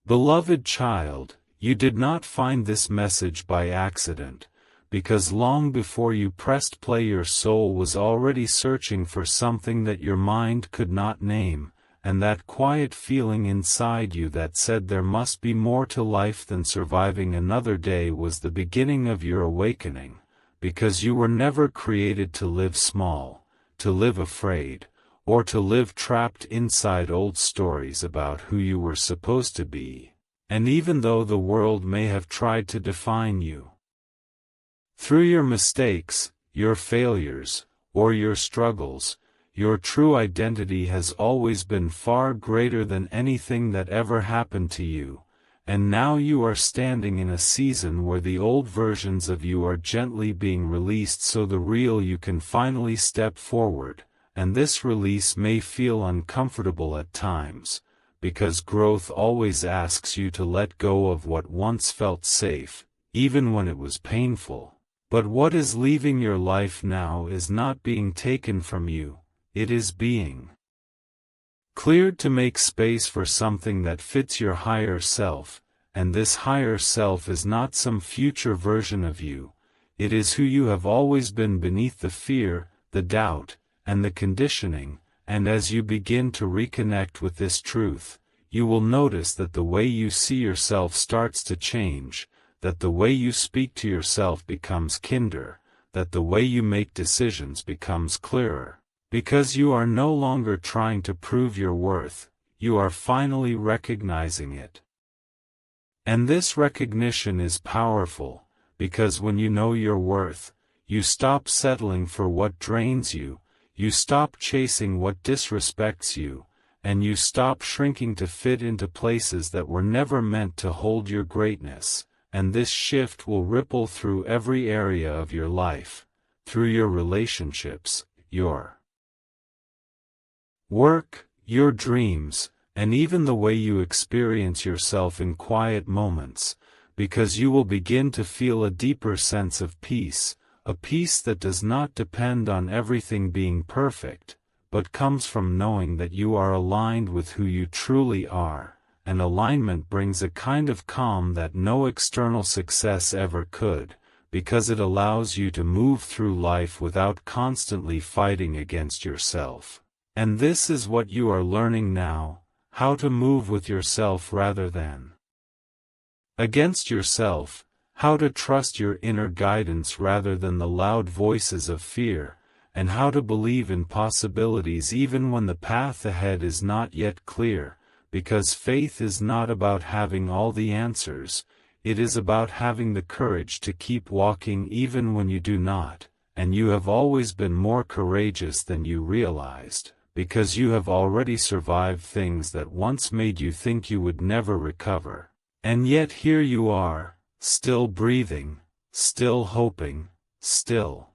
Beloved child, you did not find this message by accident, because long before you pressed play your soul was already searching for something that your mind could not name, and that quiet feeling inside you that said there must be more to life than surviving another day was the beginning of your awakening, because you were never created to live small, to live afraid, or to live trapped inside old stories about who you were supposed to be, and even though the world may have tried to define you through your mistakes, your failures, or your struggles, your true identity has always been far greater than anything that ever happened to you, and now you are standing in a season where the old versions of you are gently being released so the real you can finally step forward, and this release may feel uncomfortable at times, because growth always asks you to let go of what once felt safe, even when it was painful. But what is leaving your life now is not being taken from you, it is being cleared to make space for something that fits your higher self, and this higher self is not some future version of you, it is who you have always been beneath the fear, the doubt, and the conditioning, and as you begin to reconnect with this truth, you will notice that the way you see yourself starts to change, that the way you speak to yourself becomes kinder, that the way you make decisions becomes clearer. Because you are no longer trying to prove your worth, you are finally recognizing it. And this recognition is powerful, because when you know your worth, you stop settling for what drains you, you stop chasing what disrespects you, and you stop shrinking to fit into places that were never meant to hold your greatness, and this shift will ripple through every area of your life, through your relationships, your work, your dreams, and even the way you experience yourself in quiet moments, because you will begin to feel a deeper sense of peace, a peace that does not depend on everything being perfect, but comes from knowing that you are aligned with who you truly are, and alignment brings a kind of calm that no external success ever could, because it allows you to move through life without constantly fighting against yourself. And this is what you are learning now, how to move with yourself rather than against yourself, how to trust your inner guidance rather than the loud voices of fear, and how to believe in possibilities even when the path ahead is not yet clear, because faith is not about having all the answers, it is about having the courage to keep walking even when you do not, and you have always been more courageous than you realized, because you have already survived things that once made you think you would never recover. And yet here you are, still breathing, still hoping, still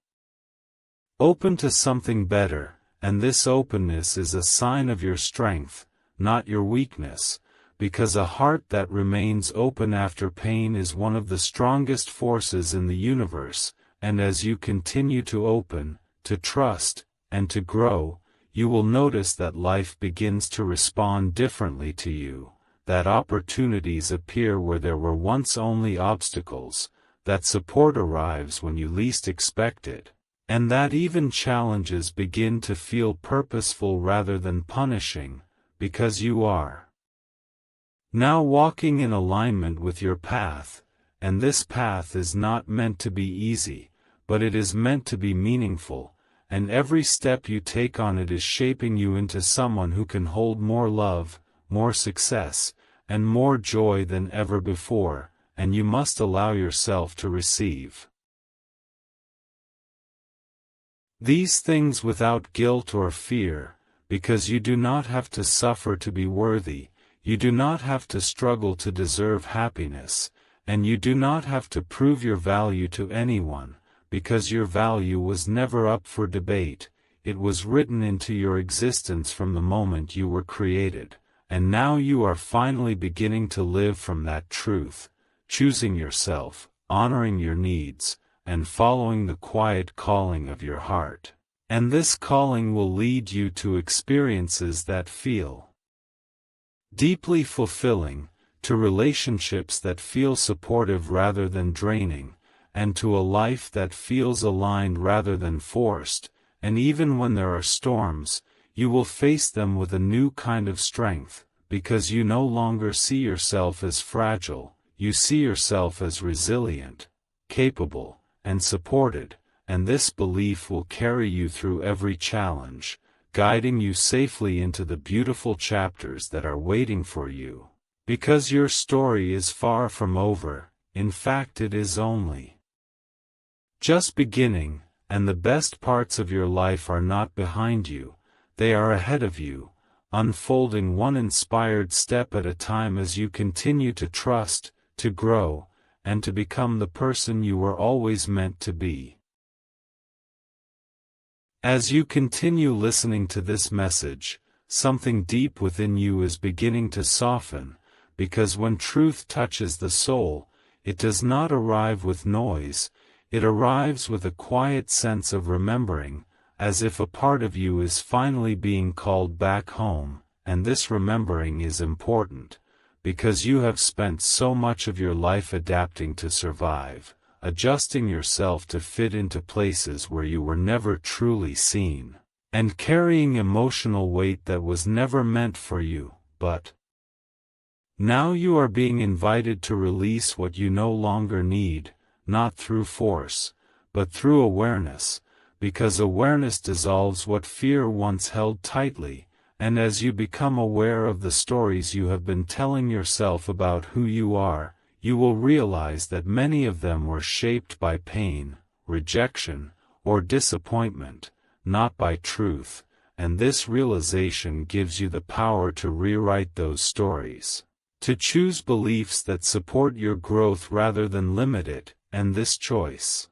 open to something better, and this openness is a sign of your strength, not your weakness, because a heart that remains open after pain is one of the strongest forces in the universe, and as you continue to open, to trust, and to grow, you will notice that life begins to respond differently to you, that opportunities appear where there were once only obstacles, that support arrives when you least expect it, and that even challenges begin to feel purposeful rather than punishing, because you are now walking in alignment with your path, and this path is not meant to be easy, but it is meant to be meaningful, and every step you take on it is shaping you into someone who can hold more love, more success, and more joy than ever before, and you must allow yourself to receive these things without guilt or fear, because you do not have to suffer to be worthy, you do not have to struggle to deserve happiness, and you do not have to prove your value to anyone, because your value was never up for debate, it was written into your existence from the moment you were created, and now you are finally beginning to live from that truth, choosing yourself, honoring your needs, and following the quiet calling of your heart. And this calling will lead you to experiences that feel deeply fulfilling, to relationships that feel supportive rather than draining, and to a life that feels aligned rather than forced. And even when there are storms, you will face them with a new kind of strength, because you no longer see yourself as fragile, you see yourself as resilient, capable, and supported, and this belief will carry you through every challenge, guiding you safely into the beautiful chapters that are waiting for you. Because your story is far from over, in fact it is only just beginning, and the best parts of your life are not behind you, they are ahead of you, unfolding one inspired step at a time as you continue to trust, to grow, and to become the person you were always meant to be. As you continue listening to this message, something deep within you is beginning to soften, because when truth touches the soul, it does not arrive with noise, it arrives with a quiet sense of remembering, as if a part of you is finally being called back home, and this remembering is important, because you have spent so much of your life adapting to survive, adjusting yourself to fit into places where you were never truly seen, and carrying emotional weight that was never meant for you, but now you are being invited to release what you no longer need, not through force, but through awareness, because awareness dissolves what fear once held tightly, and as you become aware of the stories you have been telling yourself about who you are, you will realize that many of them were shaped by pain, rejection, or disappointment, not by truth, and this realization gives you the power to rewrite those stories, to choose beliefs that support your growth rather than limit it, and this choice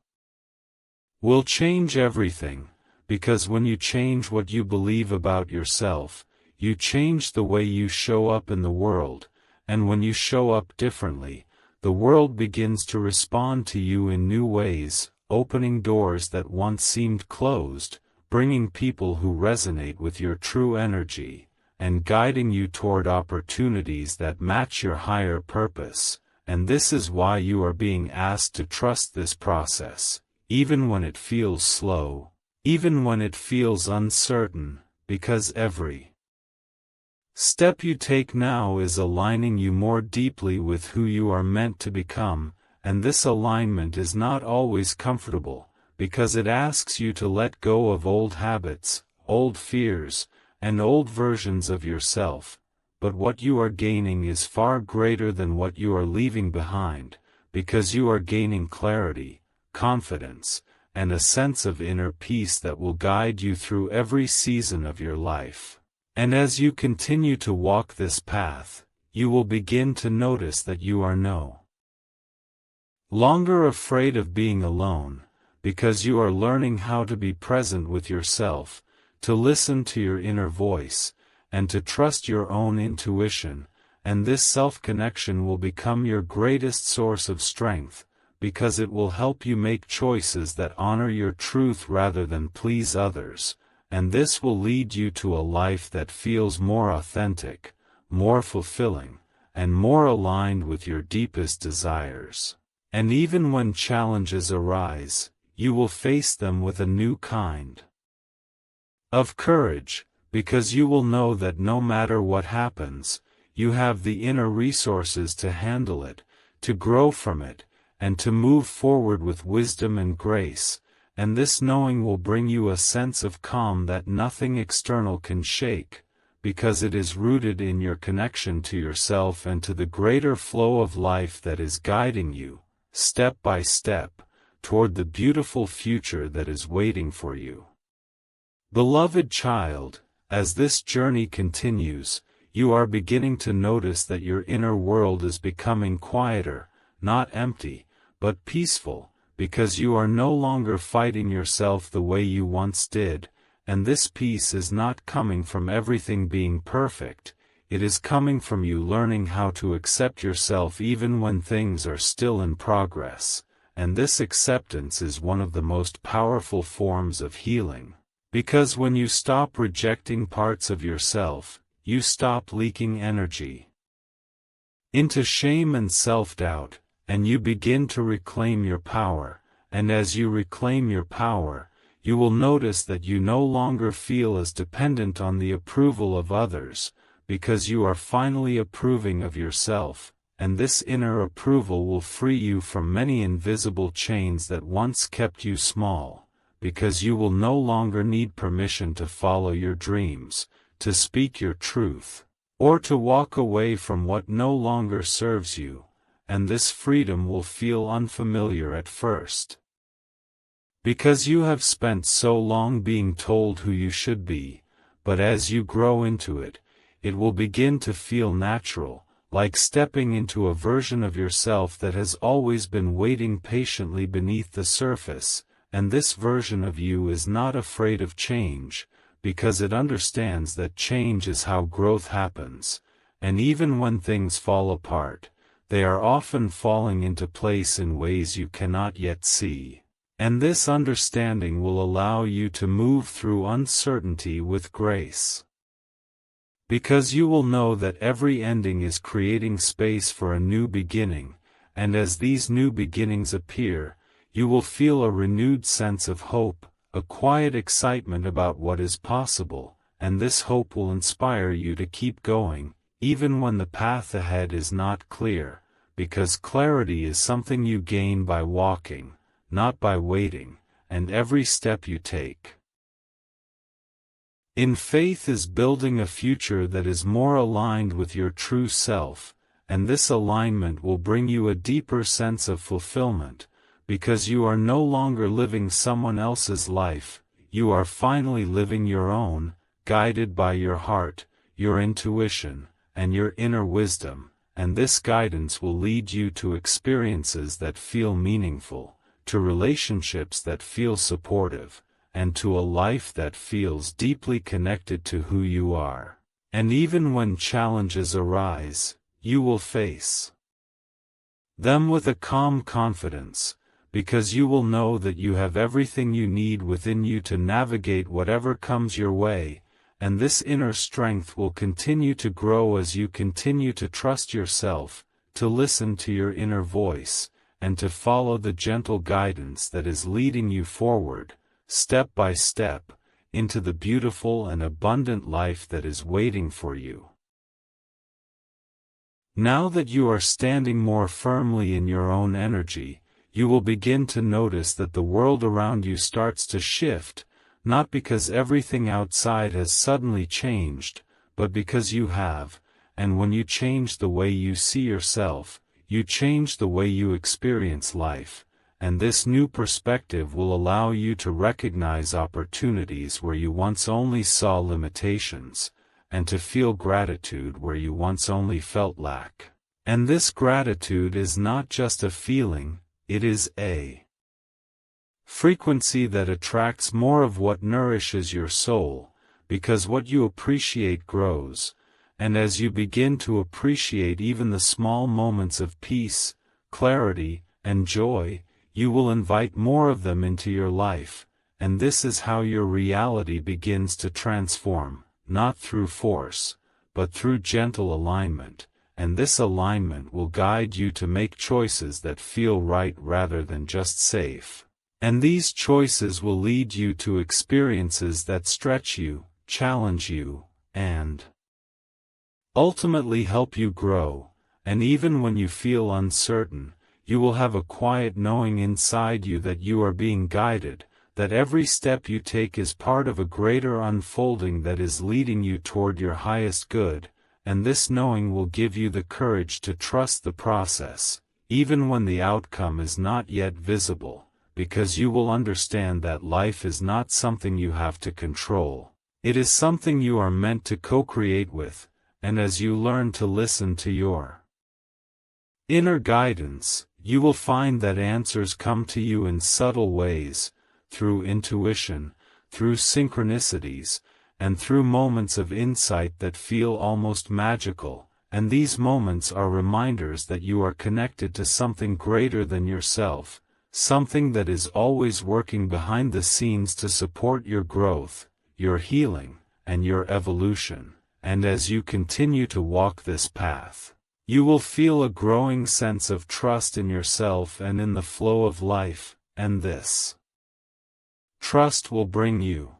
will change everything, because when you change what you believe about yourself, you change the way you show up in the world, and when you show up differently, the world begins to respond to you in new ways, opening doors that once seemed closed, bringing people who resonate with your true energy, and guiding you toward opportunities that match your higher purpose. And this is why you are being asked to trust this process, even when it feels slow, even when it feels uncertain, because every step you take now is aligning you more deeply with who you are meant to become, and this alignment is not always comfortable, because it asks you to let go of old habits, old fears, and old versions of yourself. But what you are gaining is far greater than what you are leaving behind, because you are gaining clarity, confidence, and a sense of inner peace that will guide you through every season of your life. And as you continue to walk this path, you will begin to notice that you are no longer afraid of being alone, because you are learning how to be present with yourself, to listen to your inner voice, and to trust your own intuition, and this self-connection will become your greatest source of strength, because it will help you make choices that honor your truth rather than please others, and this will lead you to a life that feels more authentic, more fulfilling, and more aligned with your deepest desires. And even when challenges arise, you will face them with a new kind of courage, because you will know that no matter what happens, you have the inner resources to handle it, to grow from it, and to move forward with wisdom and grace, and this knowing will bring you a sense of calm that nothing external can shake, because it is rooted in your connection to yourself and to the greater flow of life that is guiding you, step by step, toward the beautiful future that is waiting for you. Beloved child, as this journey continues, you are beginning to notice that your inner world is becoming quieter, not empty, but peaceful, because you are no longer fighting yourself the way you once did, and this peace is not coming from everything being perfect, it is coming from you learning how to accept yourself even when things are still in progress, and this acceptance is one of the most powerful forms of healing. Because when you stop rejecting parts of yourself, you stop leaking energy into shame and self-doubt, and you begin to reclaim your power, and as you reclaim your power, you will notice that you no longer feel as dependent on the approval of others, because you are finally approving of yourself, and this inner approval will free you from many invisible chains that once kept you small, because you will no longer need permission to follow your dreams, to speak your truth, or to walk away from what no longer serves you, and this freedom will feel unfamiliar at first. Because you have spent so long being told who you should be, but as you grow into it, it will begin to feel natural, like stepping into a version of yourself that has always been waiting patiently beneath the surface, and this version of you is not afraid of change, because it understands that change is how growth happens, and even when things fall apart, they are often falling into place in ways you cannot yet see. And this understanding will allow you to move through uncertainty with grace. Because you will know that every ending is creating space for a new beginning, and as these new beginnings appear, you will feel a renewed sense of hope, a quiet excitement about what is possible, and this hope will inspire you to keep going, even when the path ahead is not clear, because clarity is something you gain by walking, not by waiting, and every step you take in faith is building a future that is more aligned with your true self, and this alignment will bring you a deeper sense of fulfillment, because you are no longer living someone else's life, you are finally living your own, guided by your heart, your intuition, and your inner wisdom, and this guidance will lead you to experiences that feel meaningful, to relationships that feel supportive, and to a life that feels deeply connected to who you are. And even when challenges arise, you will face them with a calm confidence, because you will know that you have everything you need within you to navigate whatever comes your way, and this inner strength will continue to grow as you continue to trust yourself, to listen to your inner voice, and to follow the gentle guidance that is leading you forward, step by step, into the beautiful and abundant life that is waiting for you. Now that you are standing more firmly in your own energy, you will begin to notice that the world around you starts to shift, not because everything outside has suddenly changed, but because you have, and when you change the way you see yourself, you change the way you experience life, and this new perspective will allow you to recognize opportunities where you once only saw limitations, and to feel gratitude where you once only felt lack. And this gratitude is not just a feeling, it is a frequency that attracts more of what nourishes your soul, because what you appreciate grows, and as you begin to appreciate even the small moments of peace, clarity, and joy, you will invite more of them into your life, and this is how your reality begins to transform, not through force, but through gentle alignment, and this alignment will guide you to make choices that feel right rather than just safe. And these choices will lead you to experiences that stretch you, challenge you, and ultimately help you grow, and even when you feel uncertain, you will have a quiet knowing inside you that you are being guided, that every step you take is part of a greater unfolding that is leading you toward your highest good, and this knowing will give you the courage to trust the process, even when the outcome is not yet visible, because you will understand that life is not something you have to control, it is something you are meant to co-create with. And as you learn to listen to your inner guidance, you will find that answers come to you in subtle ways, through intuition, through synchronicities, and through moments of insight that feel almost magical, and these moments are reminders that you are connected to something greater than yourself, something that is always working behind the scenes to support your growth, your healing, and your evolution. And as you continue to walk this path, You will feel a growing sense of trust in yourself and in the flow of life, and this trust will bring you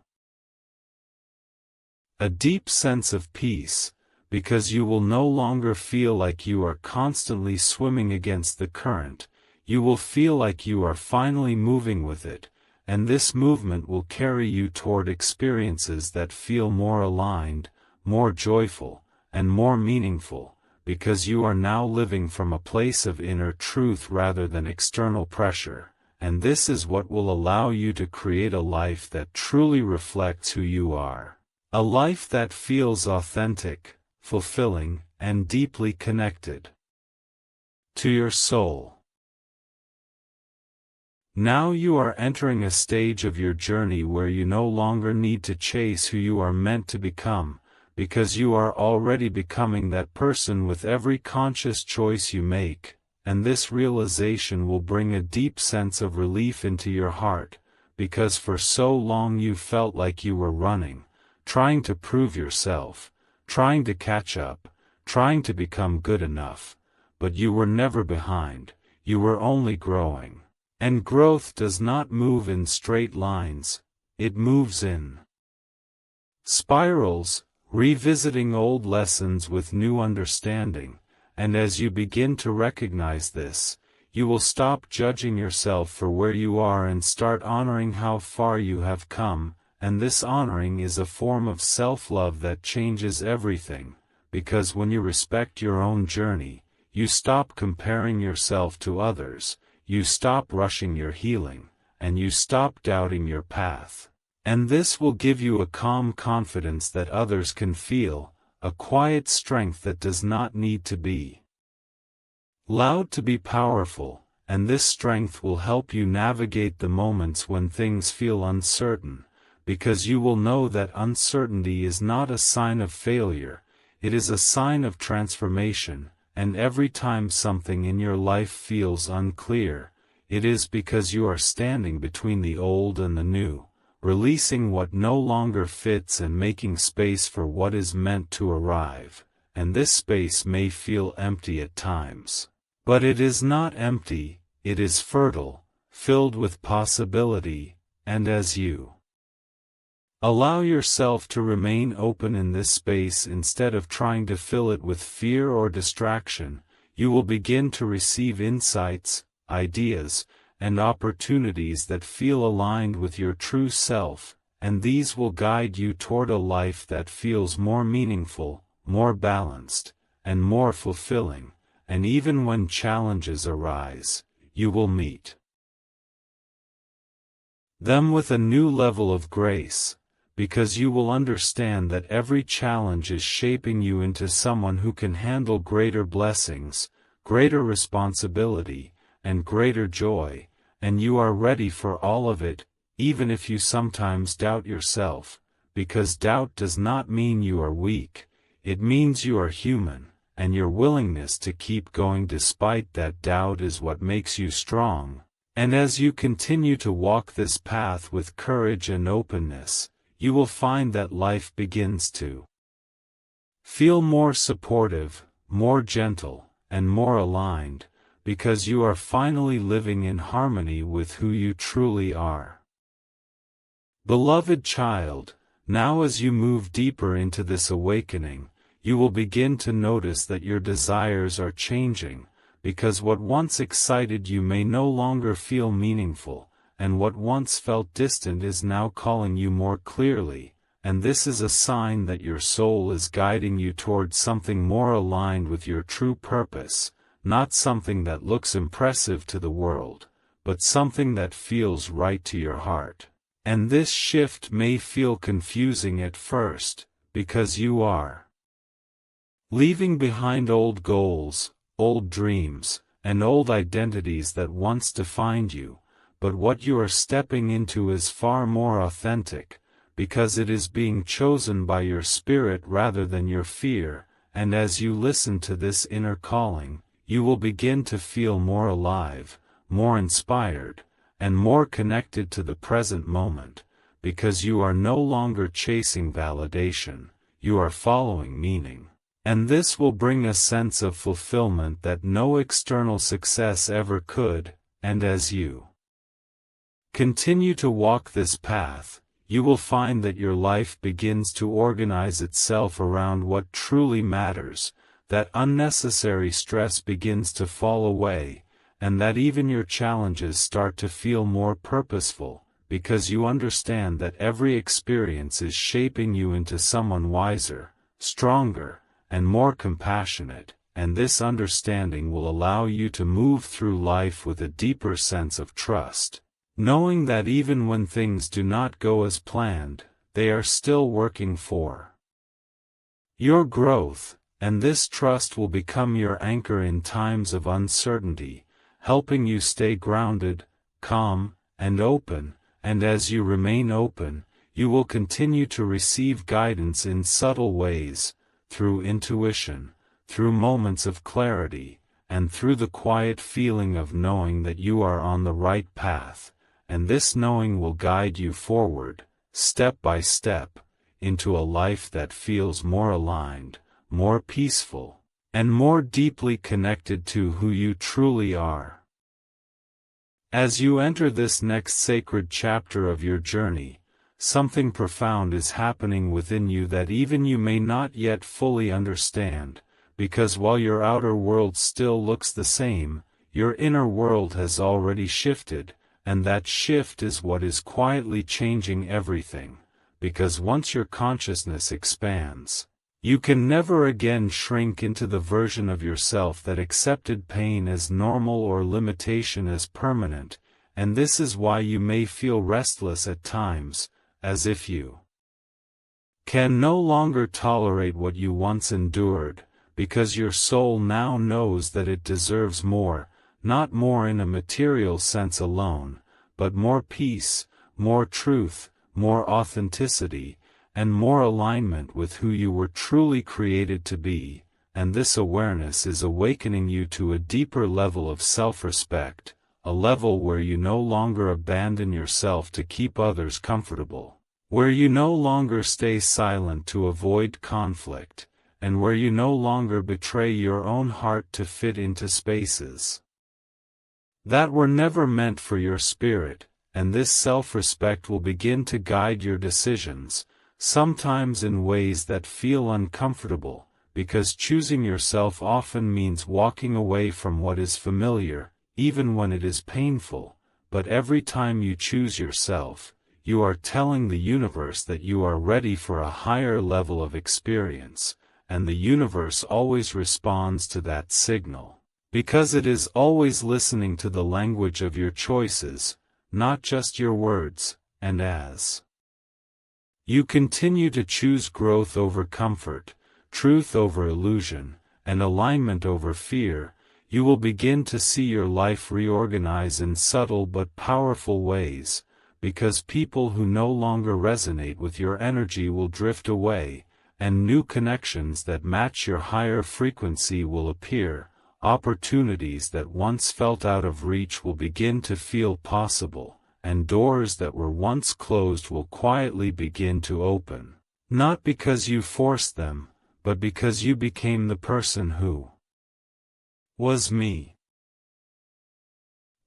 a deep sense of peace, because you will no longer feel like you are constantly swimming against the current. You will feel like you are finally moving with it, and this movement will carry you toward experiences that feel more aligned, more joyful, and more meaningful, because you are now living from a place of inner truth rather than external pressure, and this is what will allow you to create a life that truly reflects who you are. A life that feels authentic, fulfilling, and deeply connected to your soul. Now you are entering a stage of your journey where you no longer need to chase who you are meant to become, because you are already becoming that person with every conscious choice you make, and this realization will bring a deep sense of relief into your heart, because for so long you felt like you were running, trying to prove yourself, trying to catch up, trying to become good enough, but you were never behind, you were only growing. And growth does not move in straight lines, it moves in spirals, revisiting old lessons with new understanding, and as you begin to recognize this, you will stop judging yourself for where you are and start honoring how far you have come, and this honoring is a form of self-love that changes everything, because when you respect your own journey, you stop comparing yourself to others, you stop rushing your healing, and you stop doubting your path. And this will give you a calm confidence that others can feel, a quiet strength that does not need to be loud to be powerful, and this strength will help you navigate the moments when things feel uncertain, because you will know that uncertainty is not a sign of failure, it is a sign of transformation. And every time something in your life feels unclear, it is because you are standing between the old and the new, releasing what no longer fits and making space for what is meant to arrive, and this space may feel empty at times. But it is not empty, it is fertile, filled with possibility, and as you allow yourself to remain open in this space instead of trying to fill it with fear or distraction, you will begin to receive insights, ideas, and opportunities that feel aligned with your true self, and these will guide you toward a life that feels more meaningful, more balanced, and more fulfilling, and even when challenges arise, you will meet them with a new level of grace, because you will understand that every challenge is shaping you into someone who can handle greater blessings, greater responsibility, and greater joy, and you are ready for all of it, even if you sometimes doubt yourself, because doubt does not mean you are weak, it means you are human, and your willingness to keep going despite that doubt is what makes you strong. And as you continue to walk this path with courage and openness, you will find that life begins to feel more supportive, more gentle, and more aligned, because you are finally living in harmony with who you truly are. Beloved child, now as you move deeper into this awakening, you will begin to notice that your desires are changing, because what once excited you may no longer feel meaningful, and what once felt distant is now calling you more clearly, and this is a sign that your soul is guiding you towards something more aligned with your true purpose, not something that looks impressive to the world, but something that feels right to your heart. And this shift may feel confusing at first, because you are leaving behind old goals, old dreams, and old identities that once defined you. But what you are stepping into is far more authentic, because it is being chosen by your spirit rather than your fear, and as you listen to this inner calling, you will begin to feel more alive, more inspired, and more connected to the present moment, because you are no longer chasing validation, you are following meaning. And this will bring a sense of fulfillment that no external success ever could, and as you continue to walk this path, you will find that your life begins to organize itself around what truly matters, that unnecessary stress begins to fall away, and that even your challenges start to feel more purposeful, because you understand that every experience is shaping you into someone wiser, stronger, and more compassionate, and this understanding will allow you to move through life with a deeper sense of trust, knowing that even when things do not go as planned, they are still working for your growth, and this trust will become your anchor in times of uncertainty, helping you stay grounded, calm, and open, and as you remain open, you will continue to receive guidance in subtle ways, through intuition, through moments of clarity, and through the quiet feeling of knowing that you are on the right path, and this knowing will guide you forward, step by step, into a life that feels more aligned, more peaceful, and more deeply connected to who you truly are. As you enter this next sacred chapter of your journey, something profound is happening within you that even you may not yet fully understand, because while your outer world still looks the same, your inner world has already shifted, and that shift is what is quietly changing everything, because once your consciousness expands, you can never again shrink into the version of yourself that accepted pain as normal or limitation as permanent, and this is why you may feel restless at times, as if you can no longer tolerate what you once endured, because your soul now knows that it deserves more, not more in a material sense alone, but more peace, more truth, more authenticity, and more alignment with who you were truly created to be, and this awareness is awakening you to a deeper level of self-respect, a level where you no longer abandon yourself to keep others comfortable, where you no longer stay silent to avoid conflict, and where you no longer betray your own heart to fit into spaces that were never meant for your spirit, and this self-respect will begin to guide your decisions, sometimes in ways that feel uncomfortable, because choosing yourself often means walking away from what is familiar, even when it is painful, but every time you choose yourself, you are telling the universe that you are ready for a higher level of experience, and the universe always responds to that signal, because it is always listening to the language of your choices, not just your words, and as you continue to choose growth over comfort, truth over illusion, and alignment over fear, you will begin to see your life reorganize in subtle but powerful ways, because people who no longer resonate with your energy will drift away, and new connections that match your higher frequency will appear, opportunities that once felt out of reach will begin to feel possible, and doors that were once closed will quietly begin to open, not because you forced them, but because you became the person who was me.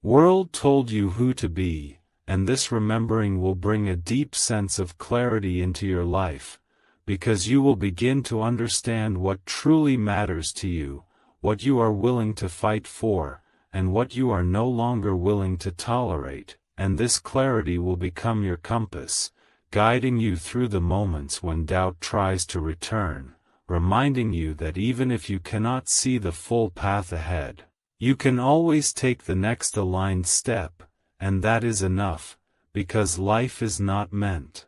World told you who to be, and this remembering will bring a deep sense of clarity into your life, because you will begin to understand what truly matters to you, what you are willing to fight for, and what you are no longer willing to tolerate, and this clarity will become your compass, guiding you through the moments when doubt tries to return, reminding you that even if you cannot see the full path ahead, you can always take the next aligned step, and that is enough, because life is not meant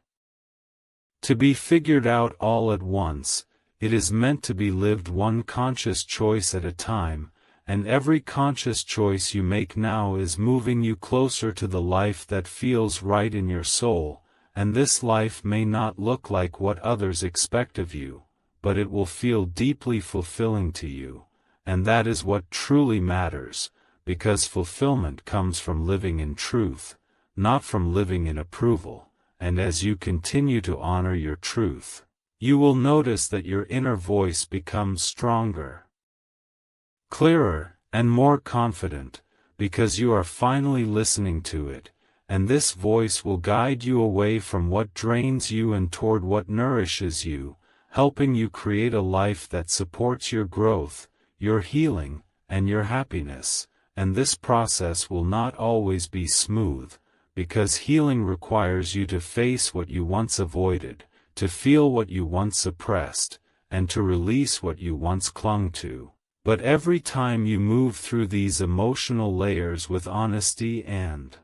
to be figured out all at once, it is meant to be lived one conscious choice at a time, and every conscious choice you make now is moving you closer to the life that feels right in your soul, and this life may not look like what others expect of you, but it will feel deeply fulfilling to you, and that is what truly matters, because fulfillment comes from living in truth, not from living in approval, and as you continue to honor your truth, You will notice that your inner voice becomes stronger, clearer, and more confident, because you are finally listening to it, and this voice will guide you away from what drains you and toward what nourishes you, helping you create a life that supports your growth, your healing, and your happiness. And this process will not always be smooth, because healing requires you to face what you once avoided, to feel what you once suppressed, and to release what you once clung to. But every time you move through these emotional layers with honesty and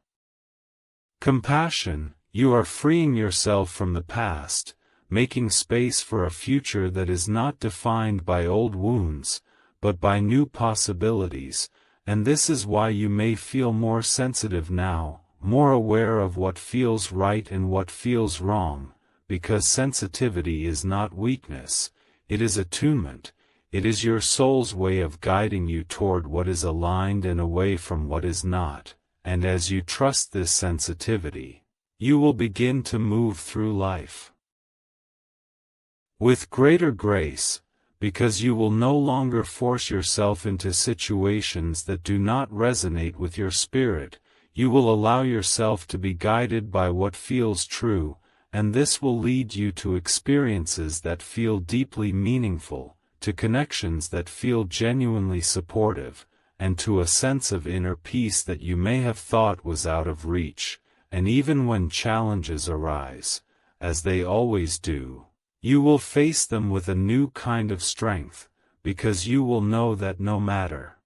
compassion, you are freeing yourself from the past, making space for a future that is not defined by old wounds, but by new possibilities. And this is why you may feel more sensitive now, more aware of what feels right and what feels wrong, because sensitivity is not weakness, it is attunement. It is your soul's way of guiding you toward what is aligned and away from what is not, and as you trust this sensitivity, you will begin to move through life with greater grace, because you will no longer force yourself into situations that do not resonate with your spirit. You will allow yourself to be guided by what feels true, and this will lead you to experiences that feel deeply meaningful, to connections that feel genuinely supportive, and to a sense of inner peace that you may have thought was out of reach. And even when challenges arise, as they always do, you will face them with a new kind of strength, because you will know that no matter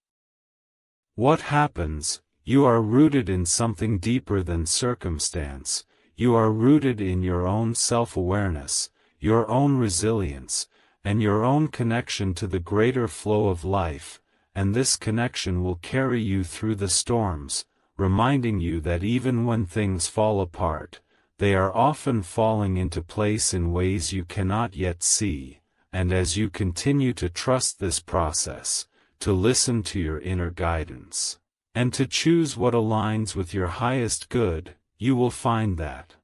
what happens, you are rooted in something deeper than circumstance. You are rooted in your own self-awareness, your own resilience, and your own connection to the greater flow of life, and this connection will carry you through the storms, reminding you that even when things fall apart, they are often falling into place in ways you cannot yet see. And as you continue to trust this process, to listen to your inner guidance, and to choose what aligns with your highest good, you will find that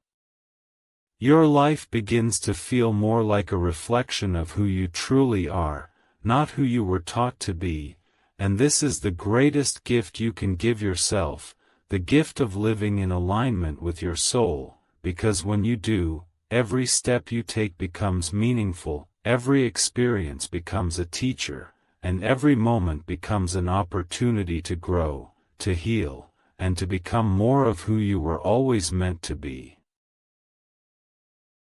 your life begins to feel more like a reflection of who you truly are, not who you were taught to be. And this is the greatest gift you can give yourself, the gift of living in alignment with your soul, because when you do, every step you take becomes meaningful, every experience becomes a teacher, and every moment becomes an opportunity to grow, to heal, and to become more of who you were always meant to be.